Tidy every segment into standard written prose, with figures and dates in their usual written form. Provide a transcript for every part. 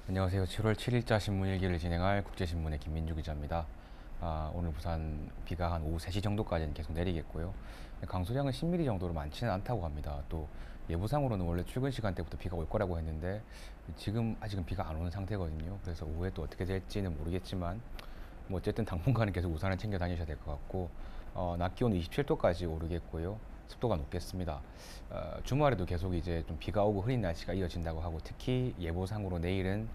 안녕하세요. 7월 7일자 신문일기를 진행할 국제신문의 김민주 기자입니다. 오늘 부산 비가 한 오후 3시 정도까지는 계속 내리겠고요. 강수량은 10mm 정도로 많지는 않다고 합니다. 또 예보상으로는 원래 출근 시간대부터 비가 올 거라고 했는데 지금 아직은 비가 안 오는 상태거든요. 그래서 오후에 또 어떻게 될지는 모르겠지만 뭐 어쨌든 당분간은 계속 우산을 챙겨 다니셔야 될 것 같고 낮 기온은 27도까지 오르겠고요. 습도가 높겠습니다. 주말에도 계속 이제 좀 비가 오고 흐린 날씨가 이어진다고 하고 특히 예보상으로 내일은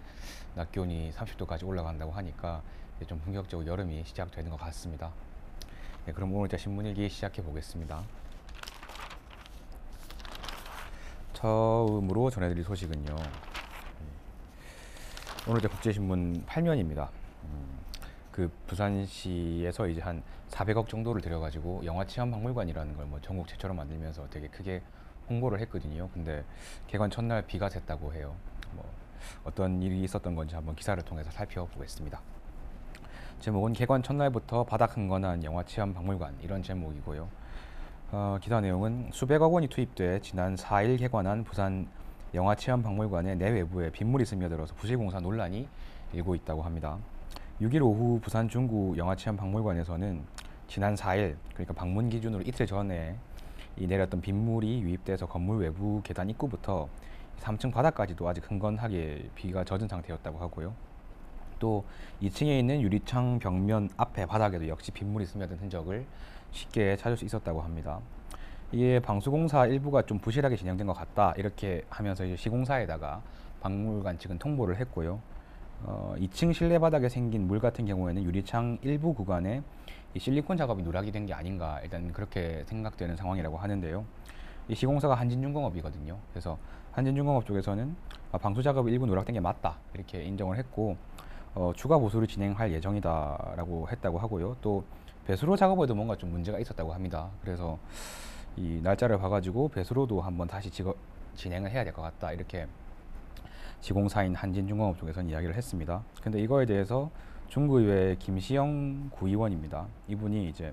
낮 기온이 30도까지 올라간다고 하니까 이제 좀 본격적으로 여름이 시작되는 것 같습니다. 네, 그럼 오늘자 신문일기 시작해 보겠습니다. 처음으로 전해드릴 소식은요. 오늘자 국제신문 8면입니다. 그 부산시에서 이제 한 400억 정도를 들여가지고 영화체험박물관이라는 걸 뭐 전국 최초로 만들면서 되게 크게 홍보를 했거든요. 근데 개관 첫날 비가 샜다고 해요. 뭐 어떤 일이 있었던 건지 한번 기사를 통해서 살펴보겠습니다. 제목은 개관 첫날부터 바닥 흥건한 영화체험박물관 이런 제목이고요. 기사 내용은 수백억 원이 투입돼 지난 4일 개관한 부산 영화체험박물관의 내외부에 빗물이 스며들어서 부실공사 논란이 일고 있다고 합니다. 6일 오후 부산 중구 영화체험박물관에서는 지난 4일, 그러니까 방문 기준으로 이틀 전에 이 내렸던 빗물이 유입돼서 건물 외부 계단 입구부터 3층 바닥까지도 아직 흥건하게 비가 젖은 상태였다고 하고요. 또 2층에 있는 유리창 벽면 앞에 바닥에도 역시 빗물이 스며든 흔적을 쉽게 찾을 수 있었다고 합니다. 이게 방수공사 일부가 좀 부실하게 진행된 것 같다 이렇게 하면서 이제 시공사에다가 박물관 측은 통보를 했고요. 2층 실내 바닥에 생긴 물 같은 경우에는 유리창 일부 구간에 이 실리콘 작업이 누락이 된 게 아닌가 일단 그렇게 생각되는 상황이라고 하는데요. 이 시공사가 한진중공업이거든요. 그래서 한진중공업 쪽에서는 방수 작업이 일부 누락된 게 맞다 이렇게 인정을 했고 추가 보수를 진행할 예정이다라고 했다고 하고요. 또 배수로 작업에도 뭔가 좀 문제가 있었다고 합니다. 그래서 이 날짜를 봐가지고 배수로도 한번 다시 진행을 해야 될 것 같다 이렇게 시공사인 한진중공업 쪽에서는 이야기를 했습니다. 근데 이거에 대해서 중구의회 김시영 구의원입니다. 이분이 이제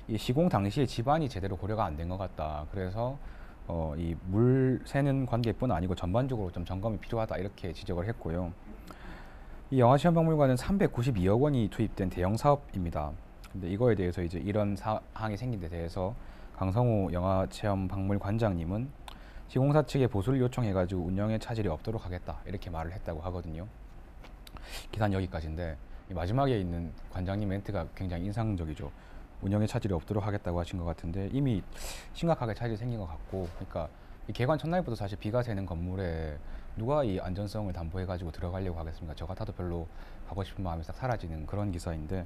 이 시공 당시에 집안이 제대로 고려가 안 된 것 같다. 그래서 이 물 새는 관계뿐 아니고 전반적으로 좀 점검이 필요하다 이렇게 지적을 했고요. 이 영화체험박물관은 392억 원이 투입된 대형 사업입니다. 근데 이거에 대해서 이제 이런 사항이 생긴 데 대해서 강성호 영화체험박물관장님은 시공사 측에 보수를 요청해가지고 운영에 차질이 없도록 하겠다 이렇게 말을 했다고 하거든요. 기사는 여기까지인데 마지막에 있는 관장님 멘트가 굉장히 인상적이죠. 운영에 차질이 없도록 하겠다고 하신 것 같은데 이미 심각하게 차질이 생긴 것 같고, 그러니까 이 개관 첫날부터 사실 비가 새는 건물에 누가 이 안전성을 담보해가지고 들어가려고 하겠습니까? 저 같아도 별로 가고 싶은 마음이 싹 사라지는 그런 기사인데,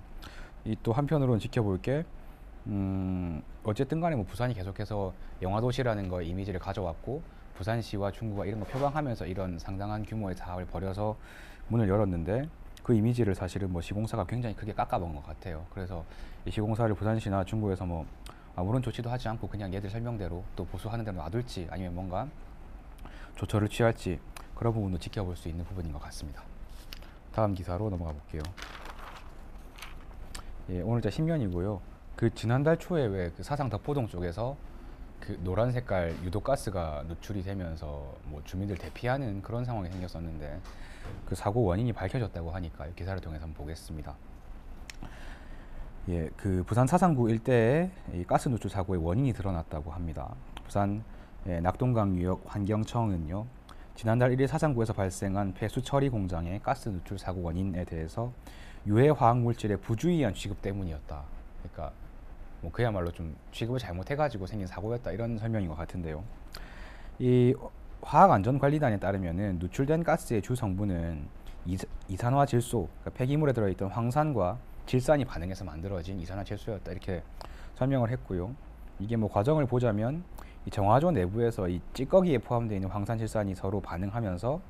이 또 한편으로는 지켜볼 게 어쨌든 간에 뭐 부산이 계속해서 영화도시라는 거에 이미지를 가져왔고 부산시와 중구가 이런 거 표방하면서 이런 상당한 규모의 사업을 벌여서 문을 열었는데 그 이미지를 사실은 뭐 시공사가 굉장히 크게 깎아먹은 것 같아요. 그래서 이 시공사를 부산시나 중구에서 뭐 아무런 조치도 하지 않고 그냥 얘들 설명대로 또 보수하는 대로 놔둘지 아니면 뭔가 조처를 취할지 그런 부분도 지켜볼 수 있는 부분인 것 같습니다. 다음 기사로 넘어가 볼게요. 예, 오늘자 신면이고요. 그 지난달 초에 왜 그 사상 덕포동 쪽에서 그 노란 색깔 유독가스가 누출이 되면서 뭐 주민들 대피하는 그런 상황이 생겼었는데 그 사고 원인이 밝혀졌다고 하니까 이 기사를 통해서 한번 보겠습니다. 예, 그 부산 사상구 일대에 이 가스 누출 사고의 원인이 드러났다고 합니다. 부산 낙동강유역 환경청은요, 지난달 1일 사상구에서 발생한 폐수 처리 공장의 가스 누출 사고 원인에 대해서 유해 화학 물질의 부주의한 취급 때문이었다. 그러니까 뭐 그야말로 좀 취급을 잘못해가지고 생긴 사고였다 이런 설명인 것 같은데요. 이 화학안전관리단에 따르면은 누출된 가스의 주 성분은 이산화질소, 그러니까 폐기물에 들어있던 황산과 질산이 반응해서 만들어진 이산화질소였다 이렇게 설명을 했고요. 이게 뭐 과정을 보자면 이 정화조 내부에서 이 찌꺼기에 포함되어 있는 황산질산이 서로 반응하면서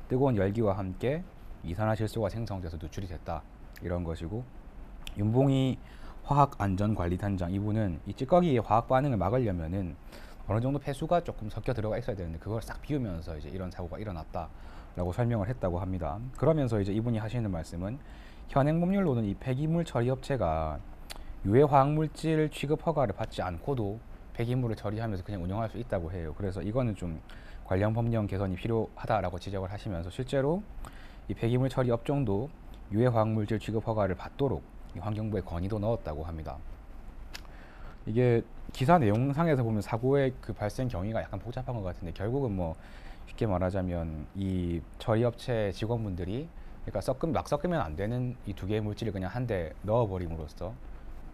뜨거운 열기와 함께 이산화질소가 생성돼서 누출이 됐다 이런 것이고, 윤봉희 화학안전관리단장 이분은 이 찌꺼기의 화학 반응을 막으려면은 어느 정도 폐수가 조금 섞여 들어가 있어야 되는데 그걸 싹 비우면서 이제 이런 사고가 일어났다라고 설명을 했다고 합니다. 그러면서 이제 이분이 하시는 말씀은 현행 법률로는 이 폐기물 처리 업체가 유해 화학물질 취급 허가를 받지 않고도 폐기물을 처리하면서 그냥 운영할 수 있다고 해요. 그래서 이거는 좀 관련 법령 개선이 필요하다라고 지적을 하시면서 실제로 이 폐기물 처리 업종도 유해 화학물질 취급 허가를 받도록 이 환경부에 건의도 넣었다고 합니다. 이게 기사 내용상에서 보면 사고의 그 발생 경위가 약간 복잡한 것 같은데, 결국은 뭐 쉽게 말하자면 이 처리업체 직원분들이, 그러니까 막 섞으면 안 되는 이 두 개의 물질을 그냥 한 대 넣어버림으로써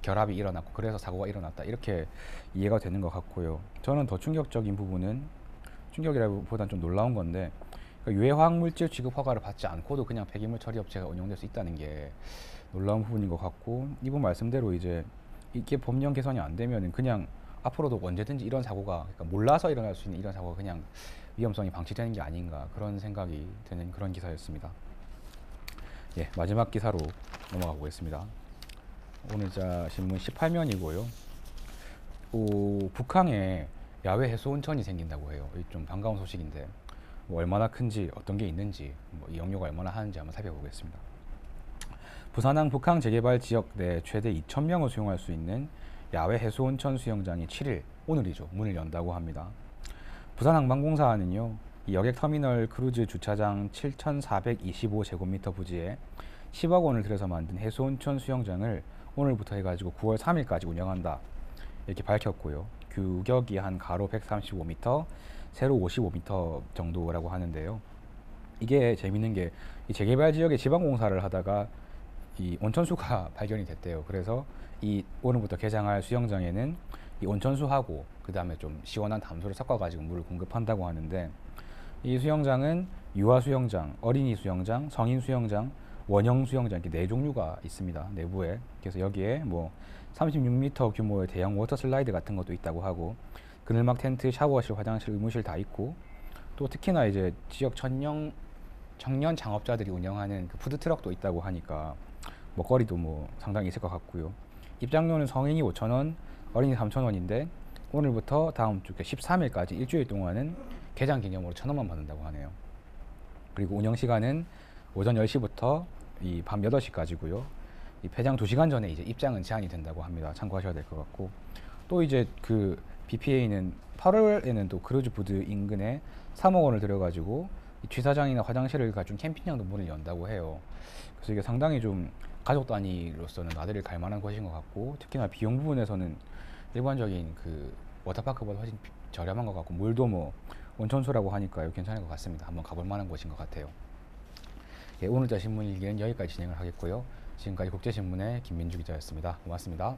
결합이 일어났고 그래서 사고가 일어났다, 이렇게 이해가 되는 것 같고요. 저는 더 충격적인 부분은, 충격이라기보다는 좀 놀라운 건데, 그러니까 유해 화학물질 취급 허가를 받지 않고도 그냥 폐기물 처리업체가 운영될 수 있다는 게 놀라운 부분인 것 같고, 이분 말씀대로 이제 이게 법령 개선이 안 되면은 그냥 앞으로도 언제든지 이런 사고가, 그러니까 몰라서 일어날 수 있는 이런 사고가 그냥 위험성이 방치되는 게 아닌가, 그런 생각이 드는 그런 기사였습니다. 예, 마지막 기사로 넘어가 보겠습니다. 오늘 신문 18면이고요. 북한에 야외 해수 온천이 생긴다고 해요. 좀 반가운 소식인데 뭐 얼마나 큰지, 어떤 게 있는지, 뭐 이용료가 얼마나 하는지 한번 살펴보겠습니다. 부산항 북항 재개발 지역 내 최대 2,000명을 수용할 수 있는 야외 해수 온천 수영장이 7일, 오늘이죠, 문을 연다고 합니다. 부산항만공사는요, 이 여객터미널 크루즈 주차장 7,425제곱미터 부지에 10억 원을 들여서 만든 해수 온천 수영장을 오늘부터 해가지고 9월 3일까지 운영한다, 이렇게 밝혔고요. 규격이 한 가로 135m, 세로 55m 정도라고 하는데요. 이게 재밌는 게, 이 재개발 지역에 지방공사를 하다가 이 온천수가 발견이 됐대요. 그래서 이 오늘부터 개장할 수영장에는 이 온천수하고 그 다음에 좀 시원한 담수를 섞어가지고 물을 공급한다고 하는데, 이 수영장은 유아 수영장, 어린이 수영장, 성인 수영장, 원형 수영장, 이렇게 4종류가 있습니다, 내부에. 그래서 여기에 뭐 36m 규모의 대형 워터 슬라이드 같은 것도 있다고 하고, 그늘막 텐트, 샤워실, 화장실, 의무실 다 있고, 또 특히나 이제 지역 청년 창업자들이 운영하는 그 푸드트럭도 있다고 하니까 먹거리도 뭐 상당히 있을 것 같고요. 입장료는 성인이 5,000원, 어린이 3,000원인데 오늘부터 다음 주 13일까지 일주일 동안은 개장 기념으로 1,000원만 받는다고 하네요. 그리고 운영 시간은 오전 10시부터 이 밤 8시까지고요. 이 폐장 2시간 전에 이제 입장은 제한이 된다고 합니다. 참고하셔야 될 것 같고, 또 이제 그 BPA는 8월에는 또 크루즈 부드 인근에 3억 원을 들여가지고 취사장이나 화장실을 갖춘 캠핑장도 문을 연다고 해요. 그래서 이게 상당히 좀 가족 단위로서는 나들이 갈 만한 곳인 것 같고, 특히나 비용 부분에서는 일반적인 그 워터파크보다 훨씬 저렴한 것 같고, 물도 뭐 온천수라고 하니까 괜찮은 것 같습니다. 한번 가볼 만한 곳인 것 같아요. 예, 오늘자 신문 일기는 여기까지 진행을 하겠고요. 지금까지 국제신문의 김민주 기자였습니다. 고맙습니다.